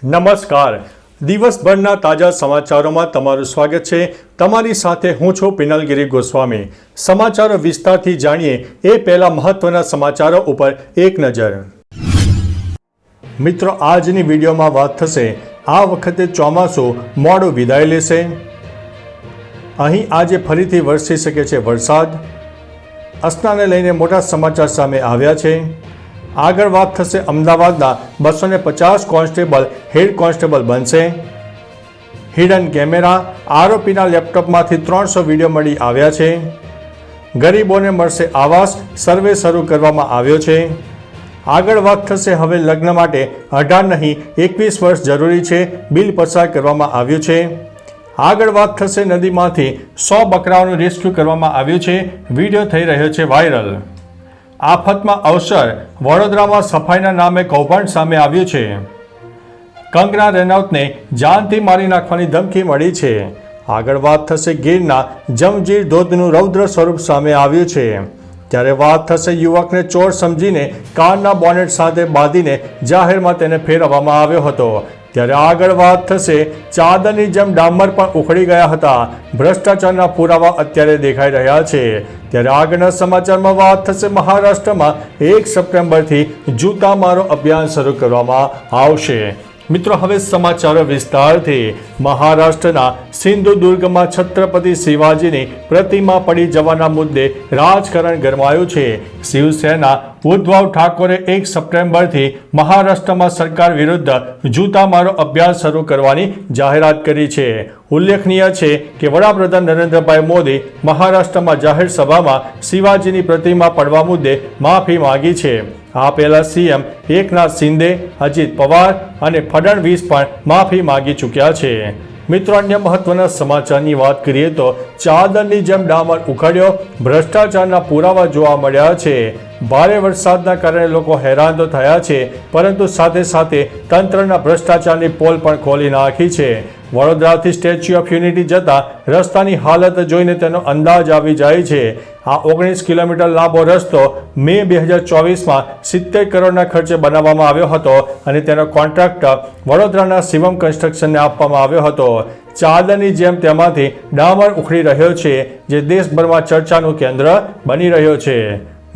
નમસ્કાર. દિવસભરના તાજા સમાચારોમાં તમારું સ્વાગત છે. તમારી સાથે હું છું પિનલગીરી ગોસ્વામી. સમાચારો વિસ્તારથી જાણીએ એ પહેલા મહત્વના સમાચારો ઉપર એક નજર. મિત્રો, આજની વિડીયોમાં વાત થશે આ વખતે ચોમાસું મોડું વિદાય લેશે. અહીં આજે ફરીથી વરસી શકે છે વરસાદ. અસનાને લઈને મોટા સમાચાર સામે આવ્યા છે. આગળ વાત થશે અમદાવાદના 250 કોન્સ્ટેબલ હેડ કોન્સ્ટેબલ બનશે. હિડન કેમેરા, આરોપીના લેપટોપમાંથી 300 વિડીયો મળી આવ્યા છે. ગરીબોને મળશે આવાસ, સર્વે શરૂ કરવામાં આવ્યો છે. આગળ વાત થશે હવે લગ્ન માટે 18 નહીં 21 વર્ષ જરૂરી છે, બિલ પસાર કરવામાં આવ્યું છે. આગળ વાત થશે નદીમાંથી 100 બકરાઓનું રેસ્ક્યુ કરવામાં આવ્યું છે, વિડીયો થઈ રહ્યો છે વાયરલ. આફતમાં અવસર, વડોદરામાં સફાઈના નામે કૌભાંડ સામે આવ્યું છે. કંગના રનૌતને જાનથી મારી નાખવાની ધમકી મળી છે. આગળ વાત થશે ગીરના જમજીર ધોધનું રૌદ્ર સ્વરૂપ સામે આવ્યું છે. ત્યારે વાત થશે યુવકને ચોર સમજીને કારના બોનેટ સાથે બાંધીને જાહેરમાં તેને ફેરવવામાં આવ્યો હતો. ત્યારે આગળ વાત થશે ચાદરની જેમ ડામર પણ ઉખડી ગયા હતા. ભ્રષ્ટાચારના પુરાવા અત્યારે દેખાઈ રહ્યા છે. ત્યારે આગળના સમાચારમાં વાત થશે મહારાષ્ટ્રમાં 1 સપ્ટેમ્બરથી જૂતા મારો અભિયાન શરૂ કરવામાં આવશે. મિત્રો, હવે સમાચારો વિસ્તારથી. મહારાષ્ટ્રના સિંધુદુર્ગમાં છત્રપતિ શિવાજીની પ્રતિમા પડી જવાના મુદ્દે રાજકારણ ગરમાયું છે. શિવસેના ઉદ્ધવ ઠાકોરે 1 સપ્ટેમ્બરથી મહારાષ્ટ્રમાં સરકાર વિરુદ્ધ જૂતા મારો અભિયાન શરૂ કરવાની જાહેરાત કરી છે. ઉલ્લેખનીય છે કે વડાપ્રધાન નરેન્દ્રભાઈ મોદી મહારાષ્ટ્રમાં જાહેર સભામાં શિવાજીની પ્રતિમા પડવા મુદ્દે માફી માંગી છે. આ પહેલા સીએમ એકનાથ શિંદે, અજીત પવાર અને ફડણવીસ પણ માફી માંગી ચૂક્યા છે. મિત્રો, અન્ય મહત્વના સમાચારની વાત કરીએ તો ચાદરની જેમ ડામર ઉખડ્યો, ભ્રષ્ટાચારના પુરાવા જોવા મળ્યા છે. ભારે વરસાદના કારણે લોકો હેરાન તો થયા છે, પરંતુ સાથે સાથે તંત્રના ભ્રષ્ટાચારની પોલ પણ ખોલી નાખી છે. વડોદરાથી સ્ટેચ્યુ ઓફ યુનિટી જતા રસ્તાની હાલત જોઈને તેનો અંદાજ આવી જાય છે. આ 19 કિલોમીટર લાંબો રસ્તો મે 2024માં 70 કરોડના ખર્ચે બનાવવામાં આવ્યો હતો અને તેનો કોન્ટ્રાક્ટ વડોદરાના શિવમ કન્સ્ટ્રક્શનને આપવામાં આવ્યો હતો. ચાદરની જેમ તેમાંથી ડામર ઉખડી રહ્યો છે, જે દેશભરમાં ચર્ચાનું કેન્દ્ર બની રહ્યો છે.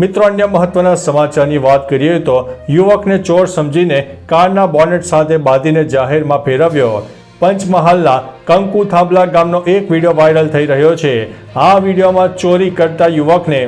મિત્રો, અન્ય મહત્વના સમાચારની વાત કરીએ તો યુવકને ચોર સમજીને કારના બોનેટ સાથે બાંધીને જાહેરમાં ફેરવ્યો. પંચમહાલના કંકુ થાંભલા ગામનો એક વિડીયો વાયરલ થઈ રહ્યો છે. આ વિડીયોમાં ચોરી કરતા યુવકને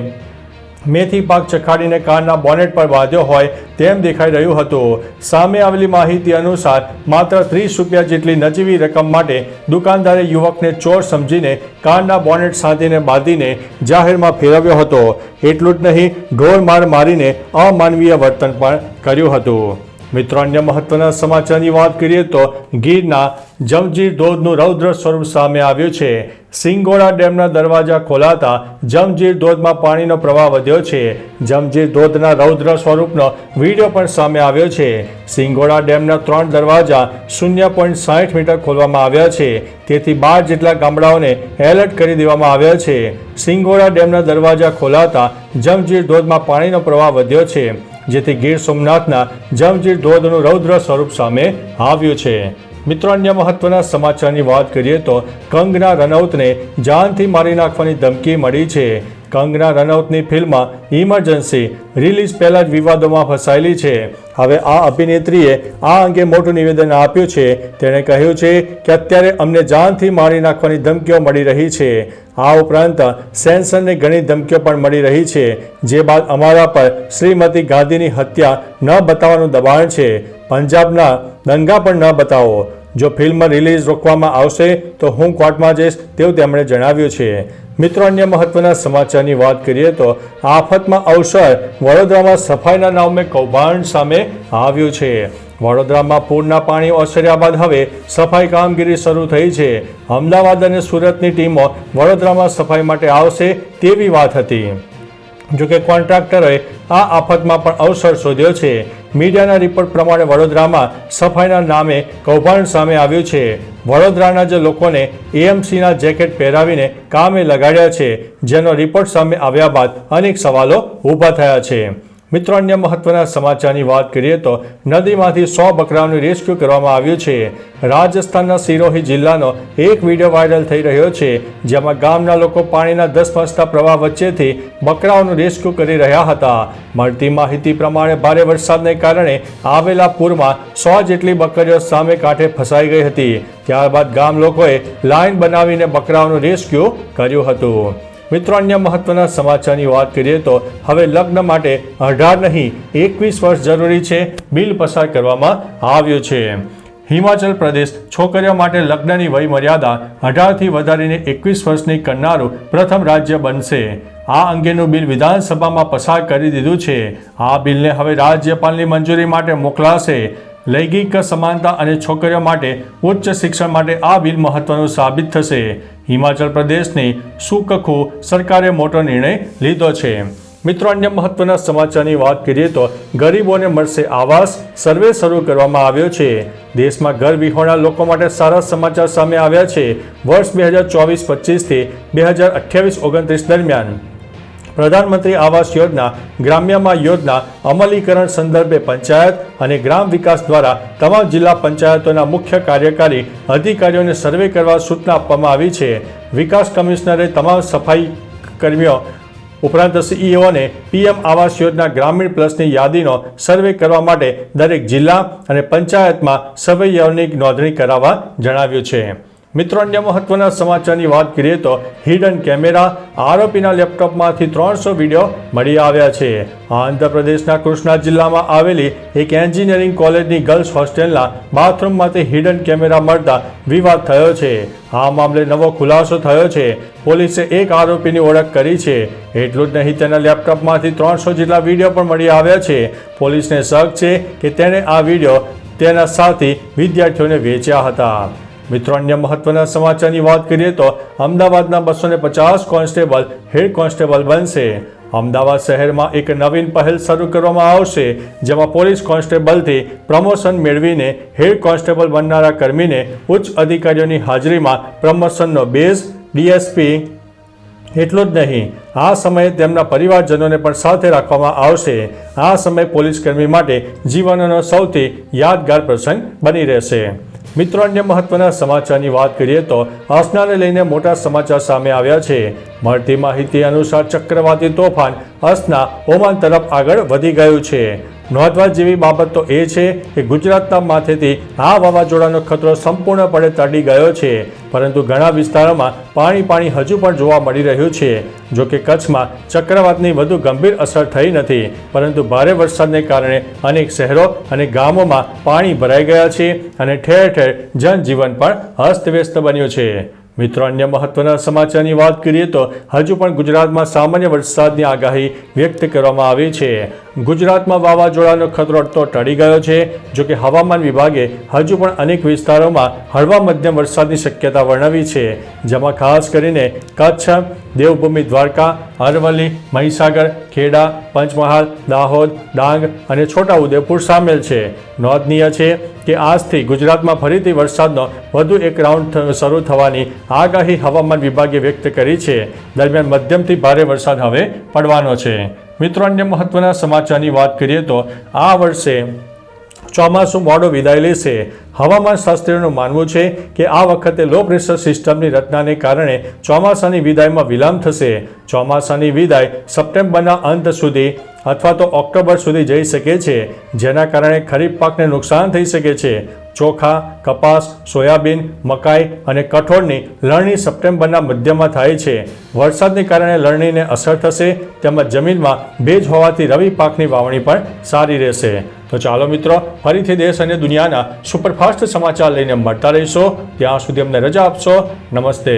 મેથી પાક ચખાડીને કારના બોનેટ પર બાંધ્યો હોય તેમ દેખાઈ રહ્યું હતું. સામે આવેલી માહિતી અનુસાર માત્ર 30 રૂપિયા જેટલી નજીવી રકમ માટે દુકાનદારે યુવકને ચોર સમજીને કારના બોનેટ સાથેને બાંધીને જાહેરમાં ફેરવ્યો હતો. એટલું જ નહીં, ઢોર માર મારીને અમાનવીય વર્તન પણ કર્યું હતું. મિત્રો, અન્ય મહત્વના સમાચારની વાત કરીએ તો ગીરના જમજીર ધોધનું રૌદ્ર સ્વરૂપ સામે આવ્યું છે. સિંગોડા ડેમના દરવાજા ખોલાતા જમજીર ધોધમાં પાણીનો પ્રવાહ વધ્યો છે. જમજીર ધોધના રૌદ્ર સ્વરૂપનો વિડીયો પણ સામે આવ્યો છે. સિંગોડા ડેમના 3 દરવાજા 0.60 મીટર ખોલવામાં આવ્યા છે. તેથી 12 જેટલા ગામડાઓને એલર્ટ કરી દેવામાં આવ્યા છે. સિંગોડા ડેમના દરવાજા ખોલાતા જમજીર ધોધમાં પાણીનો પ્રવાહ વધ્યો છે, જેથી ગીર સોમનાથના જમજીર ધોધનું રૌદ્ર સ્વરૂપ સામે આવ્યું છે. મિત્રો, અન્ય મહત્વના સમાચારની વાત કરીએ તો કંગના રનૌતને જાનથી મારી નાખવાની ધમકી મળી છે. કંગના રનૌતની ફિલ્મ ઇમરજન્સી રિલીઝ પહેલા જ વિવાદોમાં ફસાયેલી છે. હવે આ અભિનેત્રીએ આ અંગે મોટું નિવેદન આપ્યું છે. તેણે કહ્યું છે કે અત્યારે અમને જાનથી મારી નાખવાની ધમકીઓ મળી રહી છે. આ ઉપરાંત સેન્સરને ઘણી ધમકીઓ પણ મળી રહી છે, જે બાદ અમારા પર શ્રીમતી ગાંધીની હત્યા ન બતાવવાનું દબાણ છે. પંજાબના દંગા પણ ન બતાવો. જો ફિલ્મ રિલીઝ રોકવામાં આવશે તો હું કોર્ટમાં જઈશ તેવું તેમણે જણાવ્યું છે. મિત્રો, અન્ય મહત્વના સમાચારની વાત કરીએ તો આફતમાં અવસર, વડોદરામાં સફાઈના નામે કૌભાંડ સામે આવ્યું છે. વડોદરામાં પૂરના પાણી ઓસર્યા બાદ હવે સફાઈ કામગીરી શરૂ થઈ છે. અમદાવાદ અને સુરતની ટીમો વડોદરામાં સફાઈ માટે આવશે તેવી વાત હતી. જોકે કોન્ટ્રાક્ટરોએ આ આફતમાં પણ અવસર શોધ્યો છે. મીડિયાના રિપોર્ટ પ્રમાણે વડોદરામાં સફાઈના નામે કૌભાંડ સામે આવ્યું છે. વડોદરાના જ લોકોને એએમસીના જેકેટ પહેરાવીને કામે લગાડ્યા છે, જેનો રિપોર્ટ સામે આવ્યા બાદ અનેક સવાલો ઊભા થયા છે. મિત્રો, અન્ય મહત્વના સમાચારની વાત કરીએ તો નદીમાંથી 100 બકરાઓનું રેસ્ક્યુ કરવામાં આવ્યું છે. રાજસ્થાનના સિરોહી જિલ્લાનો એક વિડીયો વાયરલ થઈ રહ્યો છે, જેમાં ગામના લોકો પાણીના ધસમસતા પ્રવાહ વચ્ચેથી બકરાઓનું રેસ્ક્યુ કરી રહ્યા હતા. મળતી માહિતી પ્રમાણે ભારે વરસાદને કારણે આવેલા પૂરમાં 100 જેટલી બકરીઓ સામે કાંઠે ફસાઈ ગઈ હતી. ત્યારબાદ ગામ લોકોએ લાઈન બનાવીને બકરાઓનું રેસ્ક્યુ કર્યું હતું. મિત્રો, અન્ય મહત્વના સમાચારની વાત કરીએ તો હવે લગ્ન માટે 18 નહીં 21 વર્ષ જરૂરી છે. બિલ પસાર કરવામાં આવ્યું છે. હિમાચલ પ્રદેશ છોકરીઓ માટે લગ્નની વય મર્યાદા 18થી વધારીને 21 વર્ષની કરનારું પ્રથમ રાજ્ય બનશે. આ અંગેનું બિલ વિધાનસભામાં પસાર કરી દીધું છે. આ બિલને હવે રાજ્યપાલની મંજૂરી માટે મોકલાશે. લૈંગિક સમાનતા અને છોકરીઓ માટે ઉચ્ચ શિક્ષણ માટે આ બિલ મહત્વનું સાબિત થશે. હિમાચલ પ્રદેશની સુકખુ સરકારે મોટો નિર્ણય લીધો છે. મિત્રો, અન્ય મહત્વના સમાચારની વાત કરીએ તો ગરીબોને મળશે આવાસ. સર્વે શરૂ કરવામાં આવ્યો છે. દેશમાં ઘર વિહોણા લોકો માટે સારા સમાચાર સામે આવ્યા છે. વર્ષ 2024-25થી 2028-29 દરમિયાન પ્રધાનમંત્રી આવાસ યોજના ગ્રામ્યમાં યોજના અમલીકરણ સંદર્ભે પંચાયત અને ગ્રામ વિકાસ દ્વારા તમામ જિલ્લા પંચાયતોના મુખ્ય કાર્યકારી અધિકારીઓને સર્વે કરવા સૂચના આપવામાં આવી છે. વિકાસ કમિશનરે તમામ સફાઈ કર્મીઓ ઉપરાંત સીઈઓને પીએમ આવાસ યોજના ગ્રામીણ પ્લસની યાદીનો સર્વે કરવા માટે દરેક જિલ્લા અને પંચાયતમાં સર્વેયરોની નોંધણી કરાવવા જણાવ્યું છે. મિત્રો, અન્ય મહત્વના સમાચારની વાત કરીએ તો હિડન કેમેરા. આરોપીના લેપટોપમાંથી 300 વિડીયો મળી આવ્યા છે. આંધ્રપ્રદેશના કૃષ્ણા જિલ્લામાં આવેલી એક એન્જિનિયરિંગ કોલેજની ગર્લ્સ હોસ્ટેલના બાથરૂમમાંથી હિડન કેમેરા મળતા વિવાદ થયો છે. આ મામલે નવો ખુલાસો થયો છે. પોલીસે એક આરોપીની ઓળખ કરી છે. એટલું જ નહીં, તેના લેપટોપમાંથી 300 જેટલા વિડીયો પણ મળી આવ્યા છે. પોલીસને શક છે કે તેણે આ વિડીયો તેના સાથી વિદ્યાર્થીઓને વેચ્યા હતા. મિત્રો, અન્ય મહત્વના સમાચારની વાત કરીએ તો અમદાવાદના 250 કોન્સ્ટેબલ હેડ કોન્સ્ટેબલ બનશે. અમદાવાદ શહેરમાં એક નવીન પહેલ શરૂ કરવામાં આવશે, જેમાં પોલીસ કોન્સ્ટેબલથી પ્રમોશન મેળવીને હેડ કોન્સ્ટેબલ બનનારા કર્મીને ઉચ્ચ અધિકારીઓની હાજરીમાં પ્રમોશનનો બેઝ ડીએસપી. એટલું જ નહીં, આ સમયે તેમના પરિવારજનોને પણ સાથે રાખવામાં આવશે. આ સમય પોલીસકર્મી માટે જીવનનો સૌથી યાદગાર પ્રસંગ બની રહેશે. મિત્રો, અન્ય મહત્વના સમાચારની વાત કરીએ તો અસનાને લઈને મોટા સમાચાર સામે આવ્યા છે. મળતી માહિતી અનુસાર ચક્રવાતી તોફાન અસના ઓમાન તરફ આગળ વધી ગયું છે. નોંધવા જેવી બાબત તો એ છે કે ગુજરાતના માથેથી આ વાવાઝોડાનો ખતરો સંપૂર્ણપણે ટળી ગયો છે, પરંતુ ઘણા વિસ્તારોમાં પાણી હજુ પણ જોવા મળી રહ્યું છે. જો કે કચ્છમાં ચક્રવાતની વધુ ગંભીર અસર થઈ નથી, પરંતુ ભારે વરસાદને કારણે અનેક શહેરો અને ગામોમાં પાણી ભરાઈ ગયા છે અને ઠેર ઠેર જનજીવન પણ અસ્તવ્યસ્ત બન્યું છે. મિત્રો, અન્ય મહત્વના સમાચારની વાત કરીએ તો હજુ પણ ગુજરાતમાં સામાન્ય વરસાદની આગાહી વ્યક્ત કરવામાં આવી છે. ગુજરાતમાં વાવાઝોડાનો ખતરો તો ટળી ગયો છે. જો કે હવામાન વિભાગે હજુ પણ અનેક વિસ્તારોમાં હળવા મધ્યમ વરસાદની શક્યતા વર્ણવી છે, જેમાં ખાસ કરીને કચ્છ, દેવભૂમિ દ્વારકા, અરવલ્લી, મહીસાગર, ખેડા, પંચમહાલ, દાહોદ, ડાંગ અને છોટાઉદેપુર સામેલ છે. નોંધનીય છે કે આજથી ગુજરાતમાં ફરીથી વરસાદનો વધુ એક રાઉન્ડ શરૂ થવાની આગાહી હવામાન વિભાગે વ્યક્ત કરી છે. દરમિયાન મધ્યમથી ભારે વરસાદ હવે પડવાનો છે. મિત્રો, અન્ય મહત્વના સમાચારની વાત કરીએ તો આ વર્ષે ચોમાસું મોડો વિદાય લેશે. હવામાન શાસ્ત્રીઓનું માનવું છે કે આ વખતે લો પ્રેશર સિસ્ટમની રચનાને કારણે ચોમાસાની વિદાયમાં વિલંબ થશે. ચોમાસાની વિદાય સપ્ટેમ્બરના અંત સુધી અથવા તો ઓક્ટોબર સુધી જઈ શકે છે, જેના કારણે ખરીફ પાકને નુકસાન થઈ શકે છે. ચોખા, કપાસ, સોયાબીન, મકાઈ અને કઠોળની લણણી સપ્ટેમ્બરના મધ્યમાં થાય છે. વરસાદને કારણે લણણીને અસર થશે, તેમજ જમીનમાં ભેજ હોવાથી રવિ પાકની વાવણી પણ સારી રહેશે. તો ચાલો મિત્રો, ફરીથી દેશ અને દુનિયાના સુપરફાસ્ટ સમાચાર લઈને મળતા રહીશો. ત્યાં સુધી અમને રજા આપશો. નમસ્તે.